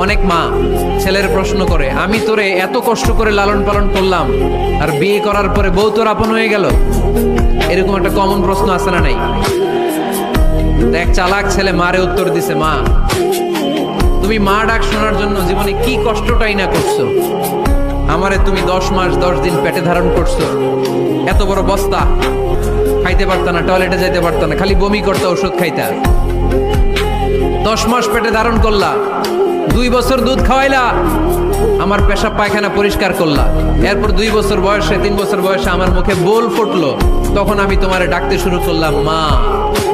অনেক মা ছেলের প্রশ্ন করে, আমি তোরে এত কষ্ট করে লালন পালন করলাম, আর বিয়ে করার পরে বউ তোর আপন হয়ে গেল। এরকম একটা কমন প্রশ্ন আছে না নাই? এক চালাক ছেলে মারে উত্তর দিছে, মা তুমি মা ডাক শোনার জন্য জীবনে কি কষ্টটাই না করছো। আমারে তুমি 10 মাস 10 দিন পেটে ধারণ করছো, এত বড় বস্তা, খাইতে পারতা না, টয়লেটে যাইতে পারতা না, খালি বমি করতে, ওষুধ খাইতা। 10 মাস পেটে ধারণ করলা, 2 বছর দুধ খাওয়াইলা, আমার পেশাব পায়খানা পরিষ্কার করলা। এরপর 2 বছর বয়সে 3 বছর বয়সে আমার মুখে বোল ফুটলো, তখন আমি তোমারে ডাকতে শুরু করলাম মা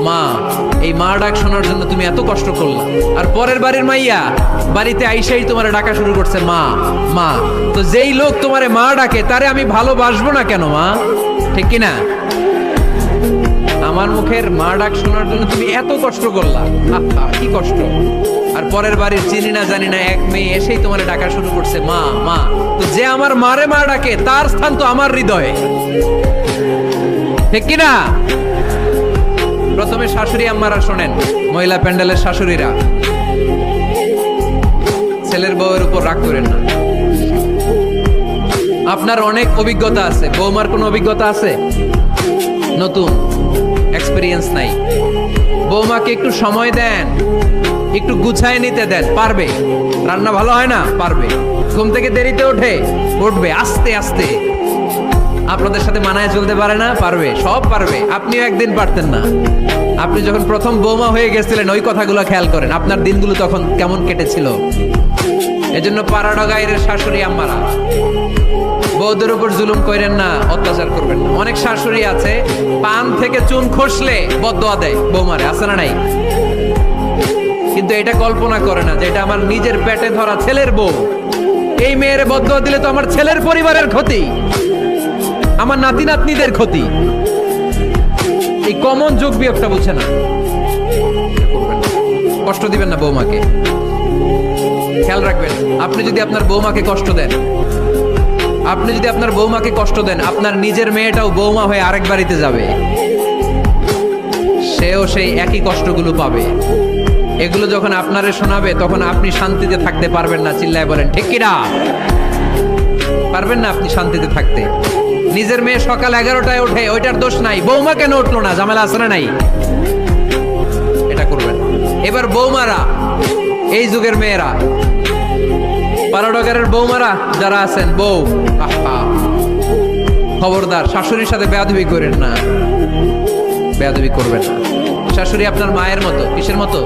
মা। এই মা ডাক শোনার জন্য তুমি এত কষ্ট করলা, আর পরের বাড়ির মাইয়া বাড়িতে আইসাই তোমারে ডাকা শুরু করছে মা মা। তো যেই লোক তোমারে মা ডাকে তারে আমি ভালোবাসবো না কেন মা? ঠিক কিনা? আমার মুখের মা ডাক শোনার জন্য তুমি এত কষ্ট করলা, কি কষ্ট। আর পরের বাড়ির চিনি না জানি না এক মেয়ে এসেই তোমার ডাকা শুরু করছে মা মা। তো যে আমার মারে মা ডাকে তার স্থান তো আমার হৃদয়ে, ঠিক কিনা? প্রথমে শাশুড়ি আম্মারা শোনেন, মহিলা প্যান্ডেলের শাশুড়িরা, ছেলের বউয়ের উপর রাগ করেন না। আপনার অনেক অভিজ্ঞতা আছে, বৌমার কোনো অভিজ্ঞতা আছে? নতুন এক্সপেরিয়েন্স নাই। বৌমাকে একটু সময় দেন, একটু গুছায় নিতে দেন, পারবে। রান্না ভালো হয় না, পারবে। ঘুম থেকে দেরিতে উঠবে আস্তে আস্তে। আপনাদের সাথে মানায় চলতে পারে না, পারবে, সব পারবে। আপনিও একদিন পারতেন না। আপনি যখন প্রথম বৌমা হয়ে গেছিলেন ওই কথাগুলো খেয়াল করেন, আপনার দিনগুলো তখন কেমন কেটেছিল। এজন্য পাড়াডা গায়ের শাশুড়ি আম্মারা, বউদের উপর জুলুম করেন না, অত্যাচার করবেন না। অনেক শাশুড়ি আছে পান থেকে চুন খসলে বদদোয়া দেয় বৌমারে, আছে না নাই? কিন্তু এটা কল্পনা করে না যে এটা আমার নিজের পেটে ধরা ছেলের বউ। এই মেয়ের বদদোয়া দিলে তো আমার ছেলের পরিবারের ক্ষতি, আমার নাতি নাতনিদের ক্ষতি। এই কমন যোগ বিয়োগটা বুঝে না। কষ্ট দিবেন না বৌমাকে, খেয়াল রাখবেন। আপনি যদি আপনার বৌমাকে কষ্ট দেন, আপনার নিজের মেয়েটাও বৌমা হয়ে আরেক বাড়িতে যাবে, সেও সেই একই কষ্টগুলো পাবে। এগুলো যখন আপনারে শোনাবে তখন আপনি শান্তিতে থাকতে পারবেন না। চিল্লায় বলেন ঠিক কিনা? পারবেন না আপনি শান্তিতে থাকতে। নিজের মেয়ে সকাল 11টায় ওঠে, ওইটার দোষ নাই, বৌমা কেন উঠলো না, ঝামেলা আছে না নাই? এটা করবেন। এবার বৌমারা, এই যুগের মেয়েরা, পাড়াডাগারের বৌমারা যারা আছেন, বউ খবরদার শাশুড়ির সাথে বেয়াদবি করেন না, বেয়াদবি করবেন না। শাশুড়ি আপনার মায়ের মতো। কিসের মতো?